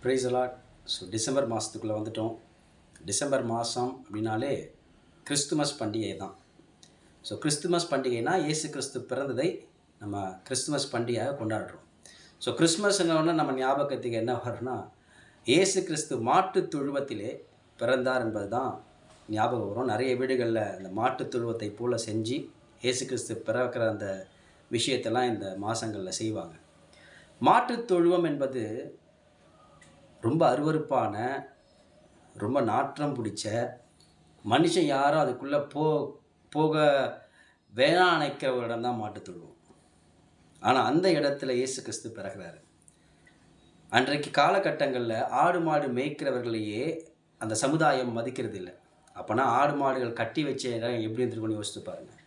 Price allot. So December மாதத்துக்குள்ளே வந்துட்டோம். December மாதம் அப்படின்னாலே கிறிஸ்துமஸ் பண்டிகை தான். ஸோ கிறிஸ்துமஸ் பண்டிகைனா இயேசு கிறிஸ்து பிறந்ததை நம்ம கிறிஸ்துமஸ் பண்டிகையாக கொண்டாடுறோம். ஸோ கிறிஸ்துமஸ்னோடனே நம்ம ஞாபகத்துக்கு என்ன வரும்னா, இயேசு கிறிஸ்து மாட்டு தொழுவத்திலே பிறந்தார் என்பது தான் ஞாபகம் வரும். நிறைய வீடுகளில் இந்த மாட்டு தொழுவத்தை போல் செஞ்சு இயேசு கிறிஸ்து பிறக்கிற அந்த விஷயத்தெல்லாம் இந்த மாதங்களில் செய்வாங்க. மாட்டு தொழுவம் என்பது ரொம்ப அருவருப்பான, ரொம்ப நாற்றம் பிடிச்ச, மனுஷன் யாரும் அதுக்குள்ளே போக வேணாம் நினைக்கிற ஒரு இடம் தான் மாட்டுத் தொழுவம். ஆனால் அந்த இடத்துல இயேசு கிறிஸ்து பிறகுறாரு. அன்றைக்கு காலகட்டங்களில் ஆடு மாடு மேய்க்கிறவர்களையே அந்த சமுதாயம் மதிக்கிறது இல்லை. அப்போனா ஆடு மாடுகள் கட்டி வச்ச இடம் எப்படி இருந்திருக்குன்னு யோசித்து பாருங்கள்.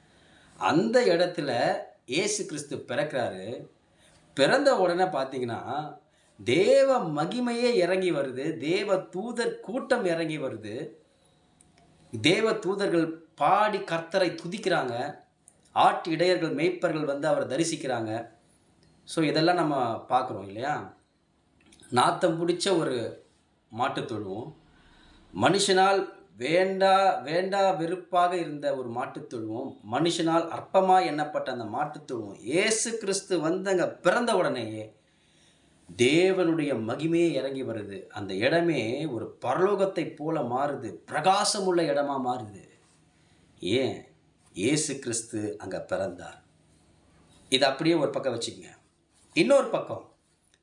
அந்த இடத்துல இயேசு கிறிஸ்து பிறக்கிறாரு. பிறந்த உடனே பார்த்தீங்கன்னா, தேவ மகிமையே இறங்கி வருது. தேவ தூதர் கூட்டம் இறங்கி வருது. தேவ தூதர்கள் பாடி கர்த்தரை துதிக்கிறாங்க. ஆட்டு இடையர்கள் மேய்ப்பர்கள் வந்து அவரை தரிசிக்கிறாங்க. ஸோ இதெல்லாம் நம்ம பார்க்குறோம் இல்லையா? நாத்தம் பிடிச்ச ஒரு மாட்டுத் தொழுவம், மனுஷனால் வேண்டா வெறுப்பாக இருந்த ஒரு மாட்டுத் தொழுவம், மனுஷனால் அற்பமாக எண்ணப்பட்ட அந்த மாட்டுத் தொழுவம் இயேசு கிறிஸ்து வந்து அங்கே பிறந்த உடனேயே தேவனுடைய மகிமையே இறங்கி வருது. அந்த இடமே ஒரு பரலோகத்தை போல மாறுது. பிரகாசமுள்ள இடமா மாறுது. ஏன்? இயேசு கிறிஸ்து அங்கே பிறந்தார். இது அப்படியே ஒரு பக்கம் வச்சுக்கங்க. இன்னொரு பக்கம்,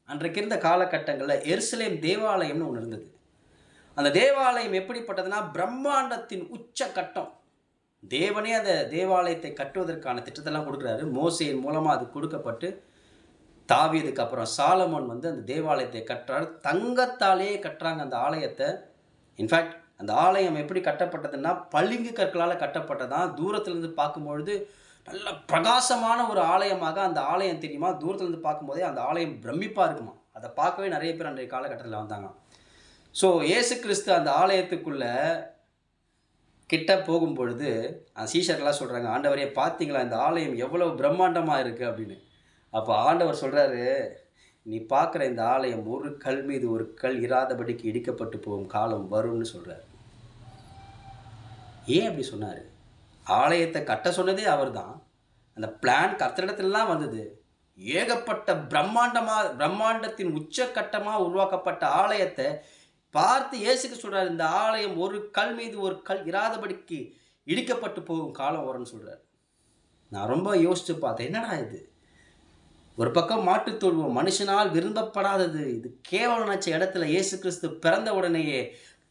அன்றைக்கு இருந்த காலகட்டங்களில் எருசலேம் தேவாலயம்னு ஒன்று இருந்தது. அந்த தேவாலயம் எப்படிப்பட்டதுன்னா, பிரம்மாண்டத்தின் உச்சக்கட்டம். தேவனே அந்த தேவாலயத்தை கட்டுவதற்கான திட்டத்தெல்லாம் கொடுக்குறாரு. மோசேயின் மூலமாக அது கொடுக்கப்பட்டு, தாவீதுக்கு அப்புறம் சாலமோன் வந்து அந்த தேவாலயத்தை கட்டுறாரு. தங்கத்தாலேயே கட்டுறாங்க அந்த ஆலயத்தை. இன்ஃபேக்ட் அந்த ஆலயம் எப்படி கட்டப்பட்டதுன்னா, பளிங்கு கற்களால் கட்டப்பட்டதான். தூரத்திலிருந்து பார்க்கும்பொழுது நல்ல பிரகாசமான ஒரு ஆலயமாக அந்த ஆலயம் தெரியுமா? தூரத்திலிருந்து பார்க்கும்போதே அந்த ஆலயம் பிரமிப்பாக இருக்குமா. அதை பார்க்கவே நிறைய பேர் அன்றைய காலகட்டத்தில் வந்தாங்க. ஸோ இயேசு கிறிஸ்து அந்த ஆலயத்துக்குள்ள கிட்ட போகும்பொழுது அந்த சீஷர்கள்லாம் சொல்கிறாங்க, ஆண்டவரே பார்த்தீங்களா இந்த ஆலயம் எவ்வளவு பிரம்மாண்டமாக இருக்குது அப்படின்னு. அப்போ ஆண்டவர் சொல்கிறாரு, நீ பார்க்குற இந்த ஆலயம் ஒரு கல் மீது ஒரு கல் இராதபடிக்கு இடிக்கப்பட்டு போகும் காலம் வரும்னு சொல்கிறார். ஏன் அப்படி சொன்னார்? ஆலயத்தை கட்ட சொன்னதே அவர் தான். அந்த பிளான் கர்த்தரிடத்துலலாம் வந்தது. ஏகப்பட்ட பிரம்மாண்டத்தின் உச்சக்கட்டமாக உருவாக்கப்பட்ட ஆலயத்தை பார்த்து இயேசுக்கு சொல்கிறார், இந்த ஆலயம் ஒரு கல் மீது ஒரு கல் இராதபடிக்கு இடிக்கப்பட்டு போகும் காலம் வரும்னு சொல்கிறார். நான் ரொம்ப யோசித்து பார்த்தேன், என்னடா இது? ஒரு பக்கம் மாட்டுத் தொழுவம் மனுஷனால் விரும்பப்படாதது, இது கேவலம் நினச்ச இடத்துல இயேசு கிறிஸ்து பிறந்த உடனேயே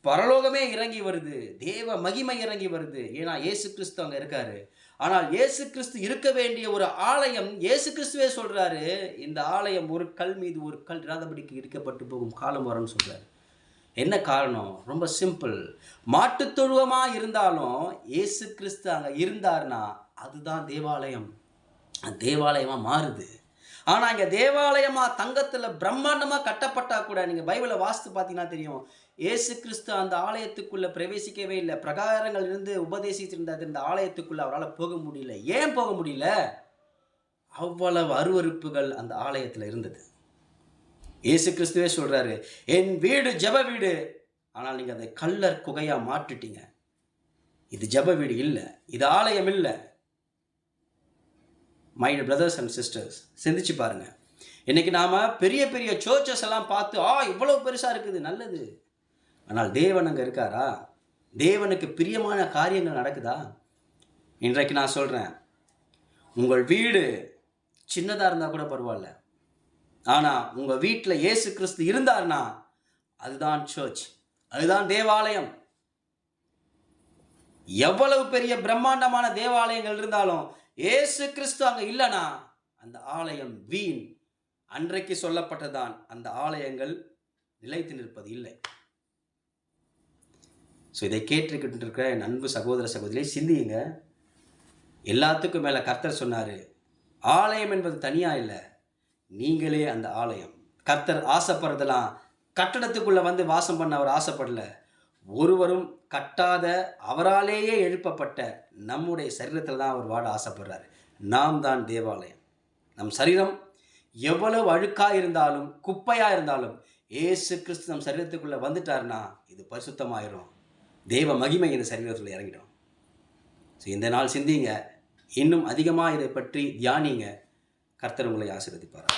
பரலோகமே இறங்கி வருது. தேவ மகிமை இறங்கி வருது. ஏன்னா இயேசு கிறிஸ்து அங்கே இருக்காரு. ஆனால் இயேசு கிறிஸ்து இருக்க வேண்டிய ஒரு ஆலயம் இயேசு கிறிஸ்துவே சொல்கிறாரு, இந்த ஆலயம் ஒரு கல் மீது ஒரு கல் இராதபடிக்கு இடிக்கப்பட்டு போகும் காலம் வரும்னு சொல்கிறார். என்ன காரணம்? ரொம்ப சிம்பிள். மாட்டுத் தொழுவமாக இருந்தாலும் இயேசு கிறிஸ்து அங்கே இருந்தார்னா அதுதான் தேவாலயம். தேவாலயமாக மாறுது. ஆனால் இங்கே தேவாலயமாக தங்கத்தில் பிரம்மாண்டமாக கட்டப்பட்டா கூட, நீங்கள் பைபிளை வாசித்து பார்த்தீங்கன்னா தெரியும், இயேசு கிறிஸ்து அந்த ஆலயத்துக்குள்ளே பிரவேசிக்கவே இல்லை. பிரகாரங்கள் இருந்து உபதேசித்திருந்த இந்த ஆலயத்துக்குள்ளே அவரால் போக முடியல. ஏன் போக முடியல? அவ்வளவு அருவருப்புகள் அந்த ஆலயத்தில் இருந்தது. இயேசு கிறிஸ்துவே சொல்கிறாரு, என் வீடு ஜெப வீடு, ஆனால் நீங்கள் அதை கல்லர் குகையாக மாற்றிட்டீங்க. இது ஜெப வீடு இல்லை, இது ஆலயம் இல்லை. மை பிரதர்ஸ் அண்ட் சிஸ்டர்ஸ், சிந்திச்சு பாருங்கள். இன்றைக்கி நாம் பெரிய பெரிய சர்ச்சஸ் எல்லாம் பார்த்து, இவ்வளோ பெருசாக இருக்குது, நல்லது. ஆனால் தேவன் அங்கே இருக்காரா? தேவனுக்கு பிரியமான காரியங்கள் நடக்குதா? இன்றைக்கு நான் சொல்கிறேன், உங்கள் வீடு சின்னதாக இருந்தால் கூட பரவாயில்ல, ஆனால் உங்கள் வீட்டில் இயேசு கிறிஸ்து இருந்தார்னா அதுதான் சர்ச், அதுதான் தேவாலயம். எவ்வளவு பெரிய பிரம்மாண்டமான தேவாலயங்கள் இருந்தாலும் இயேசு கிறிஸ்து அங்கே இல்லைனா அந்த ஆலயம் வீண். அன்றைக்கு சொல்லப்பட்டதான், அந்த ஆலயங்கள் நிலைத்து நிற்பது இல்லை. ஸோ இதை கேட்டுக்கிட்டு இருக்கிற என் அன்பு சகோதர சகோதரியை சிந்தியுங்க. எல்லாத்துக்கும் மேலே கர்த்தர் சொன்னார், ஆலயம் என்பது தனியாக இல்லை, நீங்களே அந்த ஆலயம். கர்த்தர் ஆசைப்படுறதெல்லாம் கட்டடத்துக்குள்ளே வந்து வாசம் பண்ண அவர் ஆசைப்படல. ஒருவரும் கட்டாத அவராலேயே எழுப்பப்பட்ட நம்முடைய சரீரத்தில் தான் அவர் வாட ஆசைப்படுறாரு. நாம் தான் தேவாலயம். நம் சரீரம் எவ்வளவு அழுக்காக இருந்தாலும் குப்பையாக இருந்தாலும் இயேசு கிறிஸ்து நம் சரீரத்துக்குள்ளே வந்துட்டார்னா இது பரிசுத்தமாயிரும். தெய்வ மகிமை இந்த சரீரத்தில் இறங்கிடும். ஸோ இந்த நாள் சிந்திங்க, இன்னும் அதிகமாக இதை பற்றி தியானிங்க. கர்த்தர் உங்களை ஆசீர்வதிப்பார்.